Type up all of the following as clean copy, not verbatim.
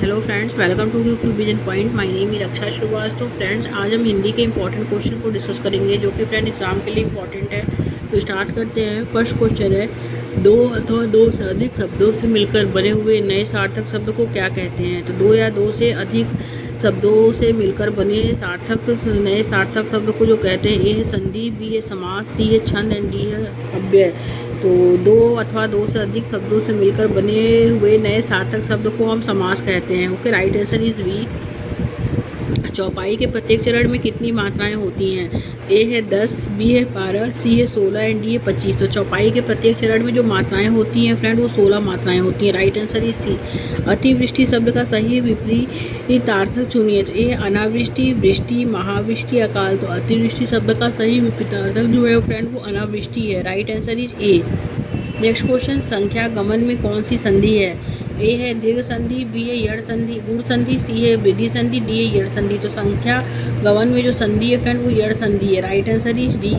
Hello friends, welcome to YouTube vision point. My name is Raksha Srivastava. तो friends, आज हम हिंदी के इंपॉर्टेंट क्वेश्चन को डिस्कस करेंगे जो कि फ्रेंड एग्जाम के लिए इंपॉर्टेंट है। तो स्टार्ट करते हैं। फर्स्ट क्वेश्चन है, दो अथवा दो से अधिक शब्दों से मिलकर बने हुए नए सार्थक शब्द को क्या कहते हैं? तो दो या दो से अधिक शब्दों से मिलकर बने नए सार्थक शब्द को जो कहते हैं, ए है संधि, बी है समास, सी है छंद एंड डी है अव्यय। तो दो अथवा दो से अधिक शब्दों से मिलकर बने हुए नए सार्थक शब्द को हम समास कहते हैं। Okay, right answer is B. चौपाई के प्रत्येक चरण में कितनी मात्राएं होती हैं? ए है 10, बी है 12, सी है 16 एंड डी है 25। तो चौपाई के प्रत्येक चरण में जो मात्राएं होती हैं फ्रेंड, वो 16 मात्राएं होती हैं। Right answer is C. अतिवृष्टि शब्द का सही विपरीतार्थक चुनिए। तो ए अनावृष्टि, वृष्टि, महावृष्टि, अकाल। तो अतिवृष्टि शब्द का सही विपरीतार्थक जो है फ्रेंड, वो अनावृष्टि है। Right answer is A. Next question, संख्या गमन में कौन सी संधि है? ए है दीर्घ संधि, बी है यड़ संधि, गुण संधि, सी है वृद्धि संधि, डी है यड़ संधि। तो संख्या गमन में जो संधि है फ्रेंड, वो यड़ संधि है। Right answer is D.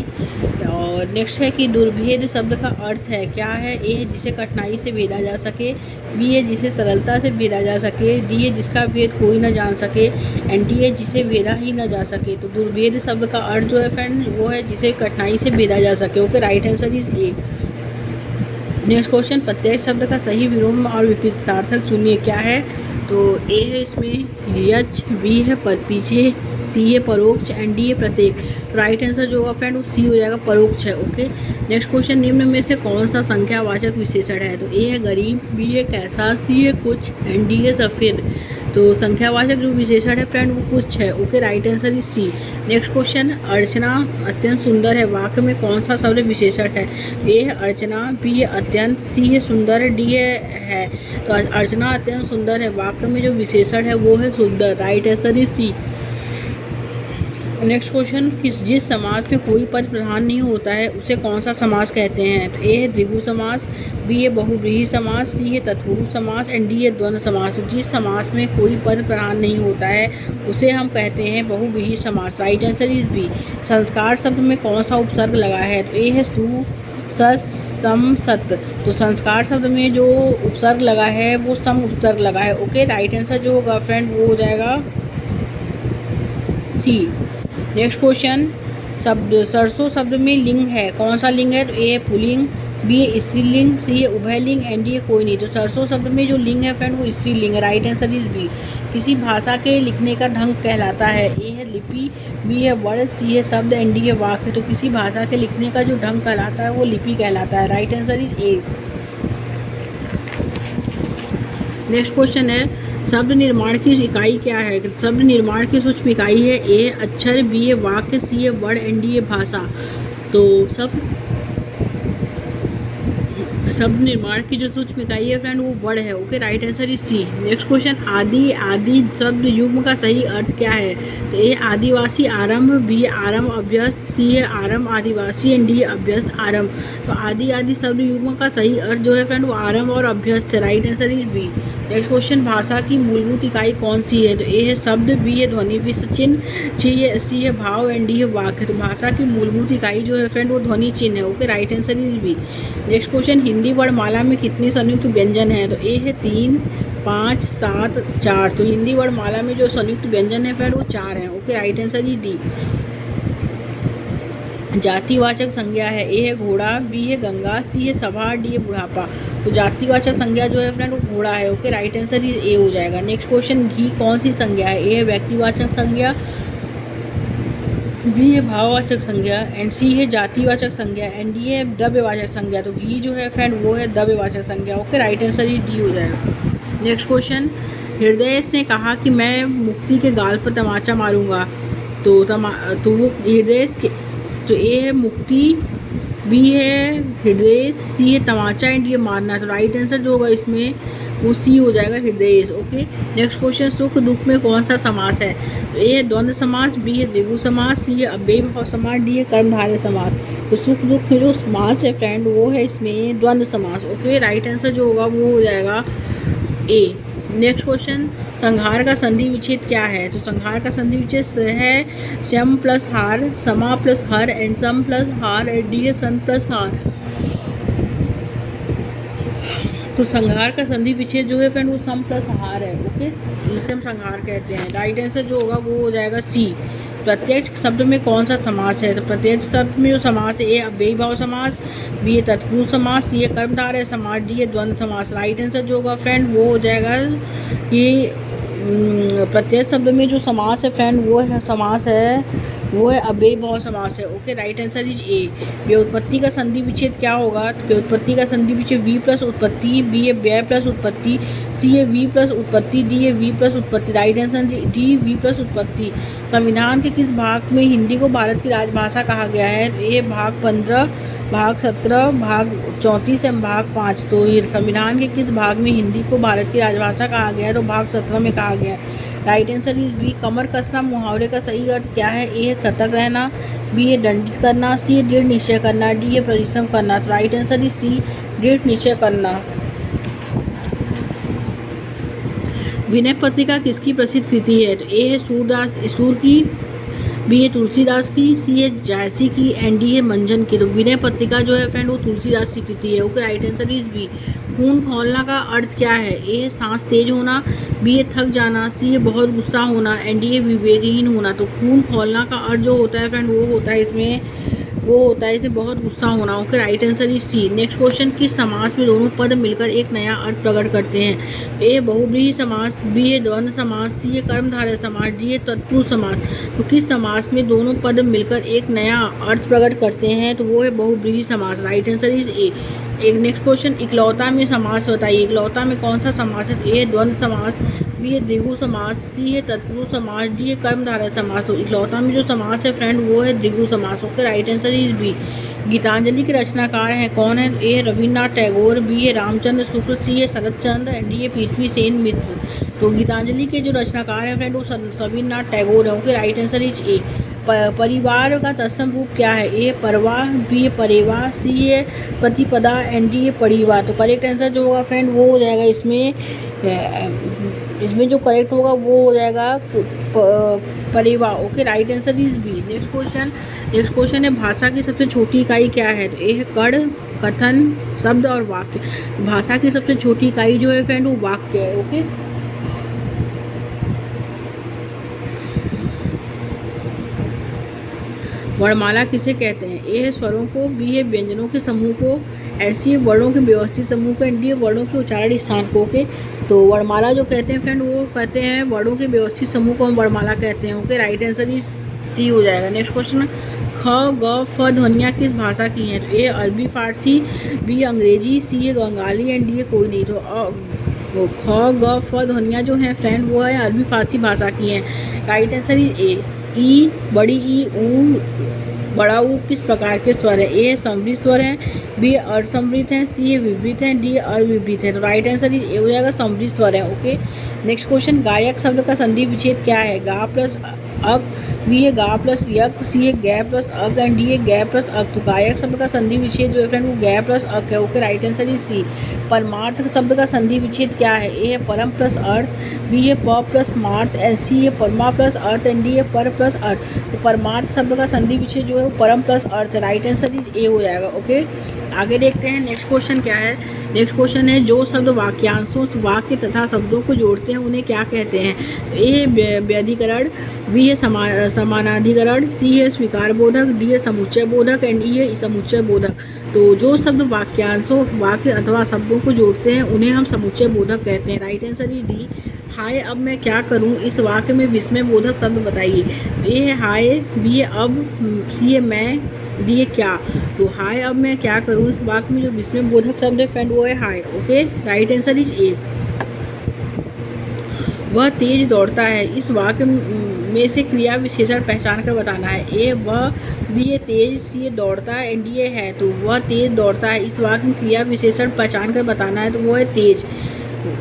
और नेक्स्ट है कि दुर्भेद शब्द का अर्थ है क्या है? ए है जिसे कठिनाई से भेदा जा सके, बी है जिसे सरलता से भेदा जा सके, डी है जिसका भेद कोई न जान सके, एंड डी है जिसे भेदा ही न जा सके। तो दुर्भेद शब्द का अर्थ जो है फ्रेंड, वो है जिसे कठिनाई से भेदा जा सके। Okay, right answer is A. Next question, प्रत्येक शब्द का सही विलोम और विपरीतार्थक चुनिए। क्या है? तो ए है इसमें यच, बी है पर पीछे, सी है परोक्ष एंड डी है प्रत्येक। राइट आंसर जो होगा फ्रेंड, वो सी हो जाएगा, परोक्ष है। ओके, नेक्स्ट क्वेश्चन, निम्न में से कौन सा संख्यावाचक विशेषण है? तो ए है गरीब, बी है कैसा, सी है कुछ एंड डी है सफ़ेद। तो संख्यावाचक जो विशेषण है फ्रेंड, वो कुछ है। Okay, right answer is C. Next question, Archana अत्यंत सुंदर है, वाक्य में कौन सा शब्द विशेषण है? ए है अर्चना, बी है अत्यंत, सी है सुंदर, डी है। तो अर्चना अत्यंत सुंदर है, वाक्य में जो विशेषण है वो है सुंदर। Right answer is C. Next question, जिस समास में कोई पद प्रधान नहीं होता है उसे कौन सा समास कहते हैं? तो ए है द्विगु समास, बी है बहुव्रीहि समास, सी है तत्पुरुष समास एंड डी है द्वंद्व समास। तो जिस समास में कोई पद प्रधान नहीं होता है उसे हम कहते हैं बहुव्रीहि समास। Right answer is B. संस्कार शब्द में कौन सा उपसर्ग लगा है? तो ए है सु, सस, सम, सत। तो संस्कार शब्द में जो उपसर्ग लगा है वो सम उपसर्ग लगा है। ओके, राइट आंसर जो होगा फ्रेंड, वो हो जाएगा सी। नेक्स्ट क्वेश्चन, शब्द सरसों शब्द में लिंग है, कौन सा लिंग है? तो ए है पुल्लिंग, बी है स्त्रीलिंग, सी है उभयलिंग एंड डी है कोई नहीं। तो सरसों शब्द में जो लिंग है फ्रेंड, वो स्त्रीलिंग है। Right answer is B. किसी भाषा के लिखने का ढंग कहलाता है? ए है लिपि, बी है वर्ड, सी है शब्द एंड डी है वाक्य। तो किसी भाषा के लिखने का जो ढंग कहलाता है वो लिपि कहलाता है। Right answer is A. Next question है, शब्द निर्माण की इकाई क्या है? शब्द निर्माण की सूक्ष्म इकाई है, ए है अक्षर, बी है वाक्य, सी है वर्ड एंड डी है भाषा। तो शब्द निर्माण की जो सूक्ष्म इकाई है फ्रेंड, वो वर्ड है। Okay, right answer is C. Next question, आदि शब्द युग्म का सही अर्थ क्या है? तो ए आदिवासी आरंभ, बी आरंभ अभ्यस्त, सी है आरंभ आदिवासी एंड डी अभ्यस्त आरंभ। तो आदि शब्द युग्म का सही अर्थ जो है फ्रेंड, वो आरंभ और अभ्यस्त है। Right answer is B. Next question, भाषा की मूलभूत इकाई कौन सी है? तो ए है शब्द, बी है ध्वनि चिन्ह, सी है भाव एंड डी है वाक्य। तो भाषा की मूलभूत इकाई जो है फ्रेंड, वो ध्वनि चिन्ह है। Okay, right answer is B. Next question, Hindi वर्णमाला में कितनी संयुक्त व्यंजन है? तो ए है 3, 5, 7, 4। तो हिंदी वर्णमाला में जो संयुक्त व्यंजन है फ्रेंड, वो 4 हैं। Okay, right answer is D. जातिवाचक संज्ञा है, ए है घोड़ा, बी है गंगा, सी है सभा, डी है बुढ़ापा। तो जातिवाचक संज्ञा जो है फ्रेंड, वो घोड़ा है। ओके, राइट आंसर इज ए हो जाएगा। नेक्स्ट क्वेश्चन, घी कौन सी संज्ञा है? ए है व्यक्तिवाचक संज्ञा, बी है भाववाचक संज्ञा एंड सी है जातिवाचक संज्ञा एंड डी है द्रव्यवाचक संज्ञा। तो घी जो है फ्रेंड, वो है द्रव्यवाचक संज्ञा। Okay, right answer is D हो जाएगा। नेक्स्ट क्वेश्चन, हृदय ने कहा कि मैं मुक्ति के गाल पर तमाचा मारूंगा। तो वो हृदय के, तो ए है मुक्ति, बी है हृदय, सी है तमाचा एंड डी है मारना। तो राइट आंसर जो होगा इसमें, वो सी हो जाएगा, हृदय। ओके, नेक्स्ट क्वेश्चन, सुख दुख में कौन सा समास है? तो ए है द्वंद्व समास, बी है द्विगु समास, सी है अव्ययीभाव समास, डी है कर्मधारय समास। तो सुख दुख में जो समास है फ्रेंड, वो है इसमें द्वंद्व समास। ओके, राइट आंसर जो होगा वो हो जाएगा ए। नेक्स्ट क्वेश्चन, संहार का संधि विच्छेद क्या है? तो संहार का संधि विच्छेद है सम प्लस हार, समा प्लस हर एंड सम प्लस हार एंड डी है सन प्लस हार। तो संहार का संधि विच्छेद जो है फ्रेंड वो सम प्लस हार है, ओके, जिसे हम संहार कहते हैं। राइट आंसर जो होगा वो हो जाएगा सी। प्रत्यक्ष शब्द में कौन सा समास है? तो प्रत्यक्ष शब्द में जो समास है, ए अव्ययी भाव समास, बी ए तत्पुरुष समास, सी ए कर्मधारय समास, डी ए द्वंद्व समास। राइट आंसर जो होगा फ्रेंड वो हो जाएगा कि प्रत्यक्ष शब्द में जो समास है फ्रेंड वो है समास है वो है अव्ययी भाव समास है, ओके। राइट आंसर इज ए। व्युत्पत्ति का संधि विच्छेद क्या होगा? तो व्युत्पत्ति का संधि विच्छेद वी प्लस उत्पत्ति, बी ए व्यय प्लस उत्पत्ति, सी ए वी प्लस उत्पत्ति, डी ए वी प्लस उत्पत्ति। राइट आंसर डी वी प्लस उत्पत्ति। संविधान के किस भाग में हिंदी को भारत की राजभाषा कहा गया है? ए भाग 15, भाग 17, भाग 34 एवं भाग 5। तो ये संविधान के किस भाग में हिंदी को भारत की राजभाषा कहा गया है? तो भाग 17 में कहा गया है। Right answer is B. कमर कसना मुहावरे का सही अर्थ क्या है? ए है सतर्क रहना, बी है दंडित करना, सी है दृढ़ निश्चय करना, डी है परिश्रम करना। तो राइट आंसर इज सी, दृढ़ निश्चय करना। विनय पत्रिका किसकी प्रसिद्ध कृति है? तो ए है सूर की, बी है तुलसीदास की, सी है जायसी की एंड डी है मंजन की। तो विनय पत्रिका जो है फ्रेंड वो तुलसीदास की कृति है, okay. Right answer is B. खून खौलना का अर्थ क्या है? ए है सांस तेज होना, बी है थक जाना, सी है बहुत गुस्सा होना एंड डी है विवेकहीन होना। तो खून खौलना का अर्थ जो होता है फ्रेंड वो होता है इसमें बहुत गुस्सा होना, okay. Right answer is C. Next question, किस समास में दोनों पद मिलकर एक नया अर्थ प्रकट करते हैं? ए बहुव्रीहि समास, बी है द्वंद्व समास, सी है कर्मधारय समास, डी है तत्पुरुष समास। तो किस समास में दोनों पद मिलकर एक नया अर्थ प्रकट करते हैं? तो वो है बहुव्रीहि समास। राइट आंसर इज ए। एक नेक्स्ट क्वेश्चन, इकलौता में समास बताइए। इकलौता में कौन सा समास है? ए है द्वंद्व समास, बी है द्विगु समास, सी है तत्पुरुष समास, डी है कर्मधारय समास। तो इकलौता में जो समास है फ्रेंड वो है द्विगु समास, okay. Right answer is B. Gitanjali के रचनाकार हैं कौन है? ए है रविन्द्रनाथ टैगोर, बी है रामचंद्र शुक्ल, सी है शरत चंद्र एंड डी है पृथ्वी सेन मित्र। तो गीतांजलि के जो रचनाकार हैं फ्रेंड वो रविन्द्रनाथ टैगोर है, ओके। राइट आंसर इज ए। परिवार का तत्सम रूप क्या है? ए परवा, बी है परेवा, सी है प्रतिपदा एंड डी है परिवार। तो करेक्ट आंसर जो होगा फ्रेंड वो हो जाएगा इसमें जो करेक्ट होगा वो हो जाएगा परेवा, okay. Right answer is B. Next question है भाषा की सबसे छोटी इकाई क्या है? तो ए है कण, कथन, शब्द और वाक्य। भाषा की सबसे छोटी इकाई जो है फ्रेंड वो वाक्य है, ओके। वर्णमाला किसे कहते हैं? ए है स्वरों को, बी है व्यंजनों के समूह को, एंड सी है वर्णों के व्यवस्थित समूह को एंड डी है वर्णों के उच्चारण स्थान को, ओके। तो वर्णमाला जो कहते हैं फ्रेंड वो कहते हैं वर्णों के व्यवस्थित समूह को हम वर्णमाला कहते हैं, okay. Right answer is C हो जाएगा। नेक्स्ट क्वेश्चन, ख ग फ ध्वनियाँ किस भाषा की हैं? तो ए अरबी फारसी, बी अंग्रेजी, सी है बंगाली एंड डी है कोई नहीं। तो ख ग फ ध्वनियाँ जो हैं फ्रेंड वो है अरबी फारसी भाषा की हैं। Right answer is A. ई, बड़ी ई, ऊ, बड़ा ऊ किस प्रकार के स्वर है? ए समृद्ध स्वर है, बी अर्धसमृद्ध है, सी है विवृत है, डी अविवृत है। तो राइट आंसर ए हो जाएगा समृद्ध स्वर है, ओके। नेक्स्ट क्वेश्चन, गायक शब्द का संधि विच्छेद क्या है? गा प्लस अक, बी है गा प्लस यक, सी है गै प्लस अक एंड डी है गै प्लस अक। तो गायक शब्द का संधि विच्छेद जो है फ्रेंड वो गै प्लस अक है, okay. Right answer is C. परमार्थ शब्द का संधि विच्छेद क्या है? ए है परम प्लस अर्थ, बी है प प्लस मार्थ एंड सी है परमा प्लस अर्थ एंड डी है पर प्लस अर्थ। तो परमार्थ शब्द का संधि विच्छेद जो है वो परम प्लस अर्थ है। राइट आंसर इज ए हो जाएगा, ओके। आगे देखते हैं नेक्स्ट क्वेश्चन क्या है। नेक्स्ट क्वेश्चन है जो शब्द वाक्यांशों, वाक्य तथा शब्दों को जोड़ते हैं उन्हें क्या कहते हैं? ए है व्यधिकरण, बी है समानाधिकरण, सी है स्वीकार बोधक, डी है समुच्चय बोधक एंड ई है समुच्चय बोधक। तो जो शब्द वाक्यांशों, वाक्य अथवा शब्दों को जोड़ते हैं उन्हें हम समुच्चय बोधक कहते हैं। Right answer is D. हाय अब मैं क्या करूं, इस वाक्य में विस्मय बोधक शब्द बताइए। ए है हाय, बी है अब, सी है मैं, डी है क्या। तो हाय अब मैं क्या करूं इस वाक्य में जो विस्मय बोधक शब्द है फ्रेंड वो है हाय, okay. Right answer is A. वह तेज दौड़ता है, इस वाक्य में से क्रिया विशेषण पहचान कर बताना है। ए वह, बी है तेज, सी है दौड़ता है एंड डी है। तो वह तेज दौड़ता है, इस वाक्य में क्रिया विशेषण पहचान कर बताना है। तो वो है तेज,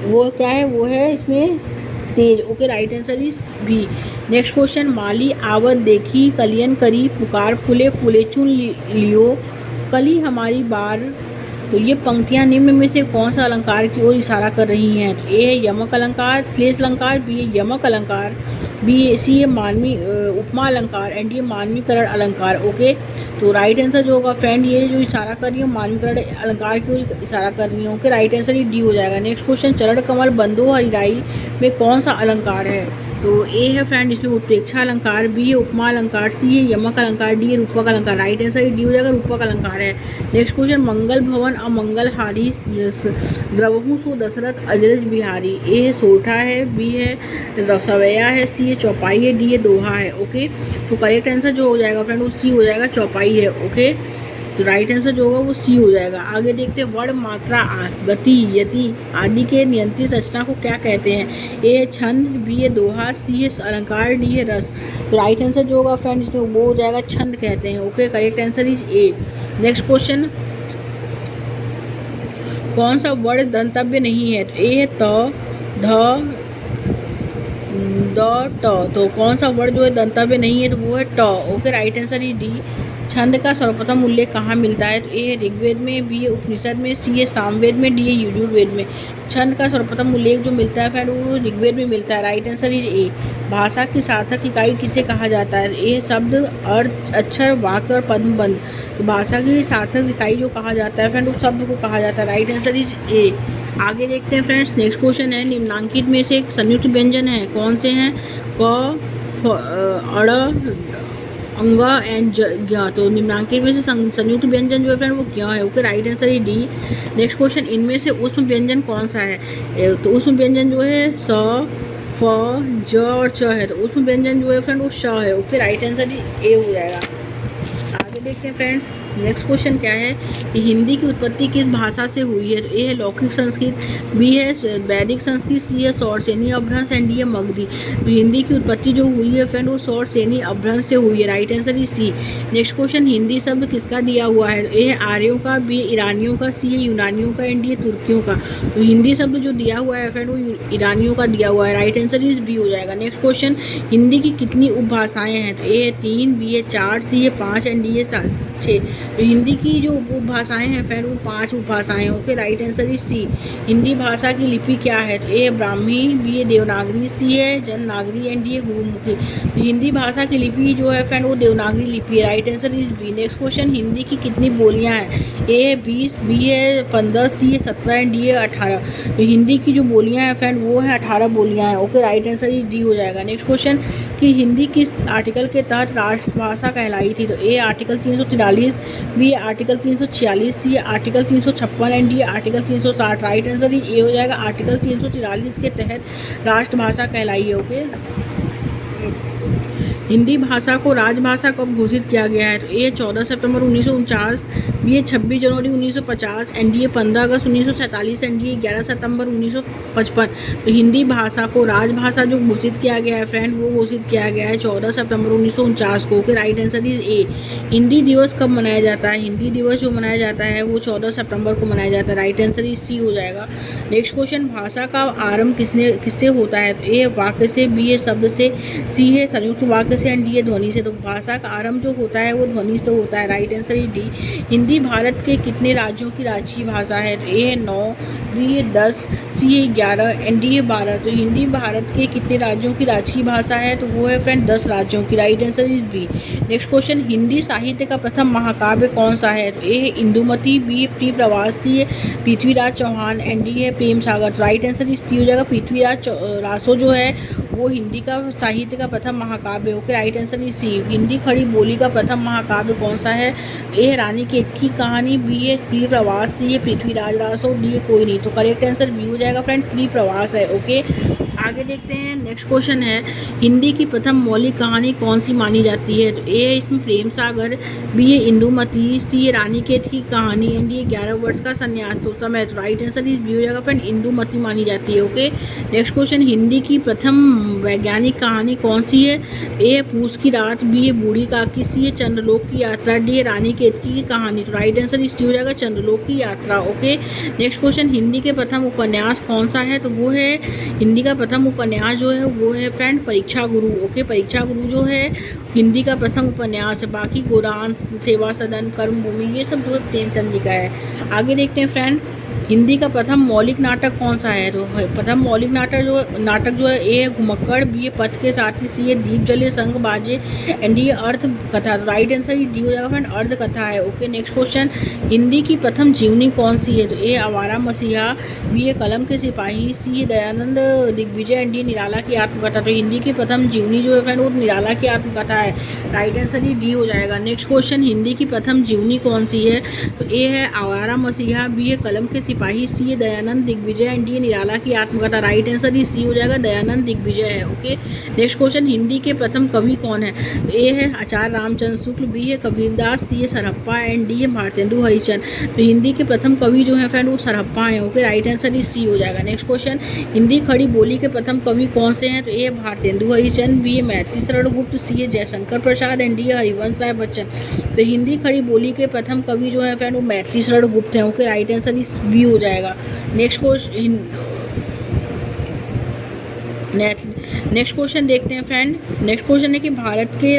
वो क्या है वो है इसमें तेज, okay. Right answer is B. Next question, माली आवत देखी, कलियन करी, पुकार फूले फूले चुन लियो, कली हमारी बार। तो ये पंक्तियाँ निम्न में से कौन सा अलंकार की ओर इशारा कर रही हैं? तो ए है यमक अलंकार, श्लेष अलंकार, बी है यमक अलंकार, बी सी है मानवी उपमा अलंकार एंड ये मानवीकरण अलंकार, ओके। तो राइट आंसर जो होगा फ्रेंड, ये जो इशारा कर रही हूँ मानकरण अलंकार की ओर इशारा कर रही हूँ। ओके, राइट आंसर ये डी हो जाएगा। नेक्स्ट क्वेश्चन, चरण कमल बंधु हरिराई में कौन सा अलंकार है? तो ए है फ्रेंड इसमें उत्प्रेक्षा अलंकार, बी है उपमा अलंकार, सी है यमक अलंकार, डी है रूपक अलंकार। राइट आंसर ये डी हो जाएगा, रूपक अलंकार है। नेक्स्ट क्वेश्चन, मंगल भवन अमंगल हारी द्रवहु सो दशरथ अजरज बिहारी। ए है सोठा है, बी है सवैया है, सी है चौपाई है, डी है दोहा है। ओके, तो करेक्ट आंसर जो हो जाएगा फ्रेंड वो सी हो जाएगा, चौपाई है। ओके, तो राइट आंसर जो होगा वो सी हो जाएगा। आगे देखते हैं, वर्ण मात्रा गति यति आदि के नियंत्रित रचना को क्या कहते हैं? ए है छंद, बी है दोहा, सी है अलंकार, डी है रस। तो राइट आंसर जो होगा फ्रेंड इसमें वो हो जाएगा छंद कहते हैं। Okay, correct answer is A. Next question, कौन सा वर्ण दंतव्य नहीं है? तो ए है त, ध, द, ट। तो कौन सा वर्ण जो है दंतव्य नहीं है? तो वो है ट। Okay, right answer is D. छंद का सर्वप्रथम उल्लेख कहाँ मिलता है? तो ए है ऋग्वेद में, बी है उपनिषद में, सी है सामवेद में, डी है यजुर्वेद में। छंद का सर्वप्रथम उल्लेख जो मिलता है फ्रेंड वो ऋग्वेद में मिलता है। राइट आंसर इज ए। भाषा की सार्थक इकाई किसे कहा जाता है? ए शब्द, अर्थ, अक्षर, वाक्य और पद्मबंध। तो भाषा की सार्थक इकाई जो कहा जाता है फ्रेंड उस शब्द को कहा जाता है। राइट आंसर इज ए। आगे देखते हैं फ्रेंड्स, नेक्स्ट क्वेश्चन है, निम्नांकित में से एक संयुक्त व्यंजन है, कौन से हैं? क, अड़, अंग एंड ज्ञ। तो निम्नांकित में से संयुक्त व्यंजन जो है फ्रेंड वो ज्ञ है। ओके, राइट आंसर है डी। नेक्स्ट क्वेश्चन, इनमें से ऊष्म व्यंजन कौन सा है? तो ऊष्म व्यंजन जो है स, फ, ज और च है। तो ऊष्म व्यंजन जो है फ्रेंड वो श है। ओके, राइट आंसर ए हो जाएगा। आगे देखते हैं फ्रेंड्स, नेक्स्ट क्वेश्चन क्या है कि हिंदी की उत्पत्ति किस भाषा से हुई है? तो ए है लौकिक संस्कृत, बी है वैदिक संस्कृत, सी है सौरसेनी अपभ्रंश एंड डी है मगधी। तो हिंदी की उत्पत्ति जो हुई है फ्रेंड वो सौरसेनी अपभ्रंश से हुई है। Right answer is C. Next question, Hindi शब्द किसका दिया हुआ है? ए है आर्यों का, बी है ईरानियों का, सी है यूनानियों का एंड डी है तुर्कियों का। तो हिंदी शब्द जो दिया हुआ है फ्रेंड वो ईरानियों का दिया हुआ है। राइट आंसर इज बी हो जाएगा। नेक्स्ट क्वेश्चन, हिंदी की कितनी उपभाषाएं हैं? तो ए है 3, बी है 4, सी है 5 एंड डी है 6। तो हिंदी की जो उपभाषाएं हैं फ्रेंड वो 5 उपभाषाएं। Okay, right answer is C. Hindi भाषा की लिपि क्या है? तो ए है ब्राह्मी, बी है देवनागरी, सी है जननागरी एंड डी है गुरुमुखी। तो हिंदी भाषा की लिपि जो है फ्रेंड वो देवनागरी लिपि है। Right answer is B. Next question, Hindi की कितनी बोलियां हैं? ए है 20, बी है 15, सी है 17 एंड डी है 18। तो हिंदी की जो बोलियां हैं फ्रेंड वो है 18 बोलियां हैं। Okay, right answer is D हो जाएगा। नेक्स्ट क्वेश्चन, कि हिंदी किस आर्टिकल के तहत राष्ट्रभाषा कहलाई थी? तो A article 343, B article 346, C article 356 and D article 360। Right answer ये हो जाएगा, आर्टिकल 343 के तहत राष्ट्रभाषा कहलाई है। ओके, हिंदी भाषा को राजभाषा कब घोषित किया गया है? तो ए 14 सितंबर 1949, बी 26 जनवरी 1950 एंड डी 15 अगस्त 1947 एंड डी 11 सितंबर 1955। तो हिंदी भाषा को राजभाषा जो घोषित किया गया है फ्रेंड वो घोषित किया गया है 14 सितंबर 1949 को। ओके, राइट आंसर इज ए। हिंदी दिवस कब मनाया जाता है? हिंदी दिवस जो मनाया जाता है वो 14 सितंबर को मनाया जाता है। राइट आंसर इज सी हो जाएगा। नेक्स्ट क्वेश्चन, भाषा का आरंभ किससे होता है? तो ए वाक्य से, बी है शब्द से, सी है संयुक्त वाक्य से एंड डी है ध्वनि से। तो भाषा का आरंभ जो होता है वो ध्वनि से होता है। Right answer is D. Hindi Bharat के कितने राज्यों की राष्ट्रीय भाषा है? तो ए है 9, बी है 10, सी है 11 एंड डी है 12। तो हिंदी भारत के कितने राज्यों की राष्ट्रीय भाषा है? तो वो है फ्रेंड 10 राज्यों की। Right answer is B. Next question, Hindi साहित्य का प्रथम महाकाव्य कौन सा है? तो ए है इंदुमती, बी है प्रिय प्रवास, सी है पृथ्वीराज चौहान एंड डी है प्रेम सागर। राइट आंसर इस टी हो जाएगा। पृथ्वीराज रासो जो है वो हिंदी का साहित्य का प्रथम महाकाव्य। Okay, right answer is C. Hindi खड़ी बोली का प्रथम महाकाव्य कौन सा है? ए है रानी केत की कहानी, बी है प्रिय प्रवास, सी है पृथ्वीराज रासो, डी है कोई नहीं। तो करेक्ट आंसर बी हो जाएगा फ्रेंड, प्रिय प्रवास है। ओके, आगे देखते हैं। नेक्स्ट क्वेश्चन है, हिंदी की प्रथम मौलिक कहानी कौन सी मानी जाती है? तो ए है इसमें प्रेम सागर, बी है इंदुमती, सी है रानी केत की कहानी एंड डी 11 वर्ष का संन्यास। तो समय तो राइट आंसर इज बी हो जाएगा फ्रेंड, इंदुमती मानी जाती है। ओके, नेक्स्ट क्वेश्चन, हिंदी की प्रथम वैज्ञानिक कहानी कौन सी है? ए है पूस की रात, बी है बूढ़ी काकी, सी है चंद्रलोक की यात्रा, डी है रानी केतकी की कहानी। तो राइट आंसर इस हो जाएगा चंद्रलोक की यात्रा। ओके, नेक्स्ट क्वेश्चन, हिंदी के प्रथम उपन्यास कौन सा है? तो वो है हिंदी का प्रथम उपन्यास जो है वो है फ्रेंड परीक्षा गुरु। ओके, परीक्षा गुरु जो है हिंदी का प्रथम उपन्यास है। बाकी गोदान, सेवा सदन, कर्मभूमि ये सब जो है प्रेमचंद जी का है। आगे देखते हैं फ्रेंड, हिंदी का प्रथम मौलिक नाटक कौन सा है? तो प्रथम मौलिक नाटक जो है ए है घुमक्कड़, बी है पथ के साथी, सी है दीप जले संग बाजे एंड डी अर्थ कथा। राइट आंसर डी हो जाएगा फ्रेंड, अर्थ कथा है। ओके, नेक्स्ट क्वेश्चन, हिंदी की प्रथम जीवनी कौन सी है? तो ए आवारा मसीहा, बी है कलम के सिपाही, सी है दयानंद दिग्विजय एंड डी निराला की आत्मकथा। तो हिंदी की प्रथम जीवनी जो है फ्रेंड वो निराला की आत्मकथा है। राइट आंसर डी हो जाएगा। नेक्स्ट क्वेश्चन, हिंदी की प्रथम जीवनी कौन सी है? तो ए है आवारा मसीहा, बी है कलम के सिपाही, सी है दयानंद दिग्विजय एंड डी निराला की आत्मकथा। राइट आंसर ही सी हो जाएगा, दयानंद दिग्विजय है। ओके, नेक्स्ट क्वेश्चन, हिंदी के प्रथम कवि कौन है? तो ए है आचार्य रामचंद्र शुक्ल, बी है कबीरदास, सी है सरहप्पा एंड डी है भारतेंदु हरिचंद। तो हिंदी के प्रथम कवि जो है फ्रेंड वो सरहप्पा है। ओके, राइट आंसर ही सी हो जाएगा। नेक्स्ट क्वेश्चन, हिंदी खड़ी बोली के प्रथम कवि कौन से हैं? तो ए है भारतेंदु हरिचंद, बी है मैथिली शरण गुप्त, सी है जयशंकर प्रसाद एंड डी है हरिवंश राय बच्चन। तो हिंदी खड़ी बोली के प्रथम कवि जो है फ्रेंड वो मैथिली शरण गुप्त हैं। ओके, राइट आंसर इस बी हो जाएगा। नेक्स्ट क्वेश्चन देखते हैं फ्रेंड। नेक्स्ट क्वेश्चन है कि भारत के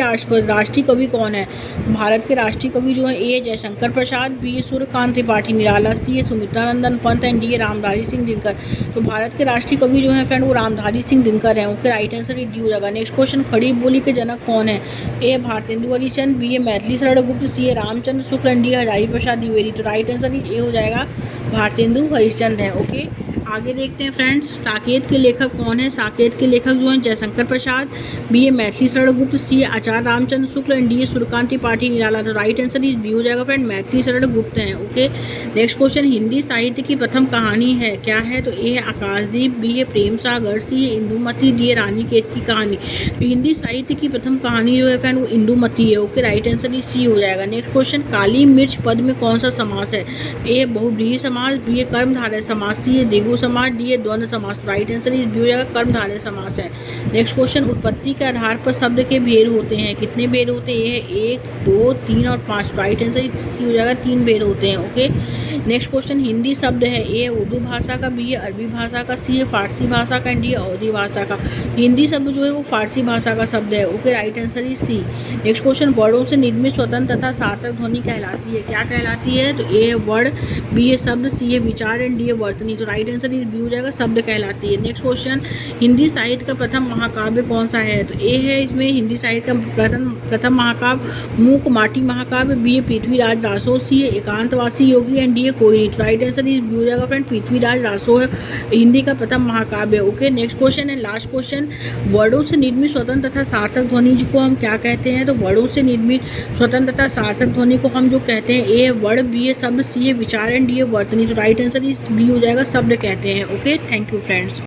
राष्ट्रीय कवि कौन है? भारत के राष्ट्रीय कवि जो है ए जयशंकर प्रसाद, बी है सूर्यकांत त्रिपाठी निराला, सी है सुमित्रानंदन पंत एंड डी है रामधारी सिंह दिनकर। तो भारत के राष्ट्रीय कवि जो है फ्रेंड वो रामधारी सिंह दिनकर है। ओके, राइट आंसर डी हो जाएगा। नेक्स्ट क्वेश्चन, खड़ी बोली के जनक कौन है? ए भारतेंदु हरिचंद, बी है मैथिली शरण गुप्त, सी है रामचंद्र शुक्ल एंड डी है हजारी प्रसाद द्विवेदी। तो राइट आंसर ए हो जाएगा, भारतेंदु हरिचंद है। ओके, आगे देखते हैं फ्रेंड्स, साकेत के लेखक कौन है? साकेत के लेखक जो हैं Jaishankar Prasad, B a Maithili Sharan Gupt, C a Acharya Ramchandra Shukla and D a Suryakant Tripathi Nirala. तो राइट आंसर इस बी हो जाएगा फ्रेंड, मैथिली शरण गुप्त हैं। ओके, नेक्स्ट क्वेश्चन, हिंदी साहित्य की प्रथम कहानी है क्या है? तो ए है आकाशदीप, बी है प्रेम सागर, सी है इंदुमती, डी है रानी केत की कहानी। तो हिंदी साहित्य की प्रथम कहानी जो है फ्रेंड वो इंदुमती है। ओके, राइट आंसर इस सी हो जाएगा। नेक्स्ट क्वेश्चन, काली मिर्च पद में कौन सा समास है? ए बहुब्रीहि समास, बी है कर्मधारय समास, सी है द्विगु समास, डी है द्वंद्व समास। राइट आंसर इस बी हो जाएगा, कर्मधारय समास है। नेक्स्ट क्वेश्चन, उत्पत्ति के आधार पर शब्द के भेद होते हैं, कितने भेद होते हैं? ये है 1, 2, 3 और 5। राइट आंसर हो जाएगा, 3 भेद होते हैं। ओके, नेक्स्ट क्वेश्चन, हिंदी शब्द है ए उर्दू भाषा का, बी है अरबी भाषा का, सी है फारसी भाषा का एंड डी है अवधी भाषा का। हिंदी शब्द जो है वो फारसी भाषा का शब्द है। Okay, right answer is C. Next question, वर्णों से निर्मित स्वतंत्र तथा सार्थक ध्वनि कहलाती है, क्या कहलाती है? तो ए है वर्ण, बी है शब्द, सी है विचार एंड डी है वर्तनी। तो राइट आंसर इज बी हो जाएगा, शब्द कहलाती है। नेक्स्ट क्वेश्चन, हिंदी साहित्य का प्रथम महाकाव्य कौन सा है? तो ए है इसमें हिंदी साहित्य का प्रथम महाकाव्य मूक माटी महाकाव्य, बी है पृथ्वीराज रासो, सी है एकांतवासी योगी एंड डी है कोई। राइट आंसर इज बी हो जाएगा फ्रेंड, पृथ्वीराज रासो है हिंदी का प्रथम महाकाव्य। ओके, नेक्स्ट क्वेश्चन है लास्ट क्वेश्चन, वर्णों से निर्मित स्वतंत्र तथा सार्थक ध्वनि को हम क्या कहते हैं? तो वर्णों से निर्मित स्वतंत्र तथा सार्थक ध्वनि को हम जो कहते हैं, ए है वर्ण, बी है शब्द, सी है विचार एंड डी है वर्तनी। तो राइट आंसर इज बी हो जाएगा, शब्द कहते हैं। Okay, thank you friends.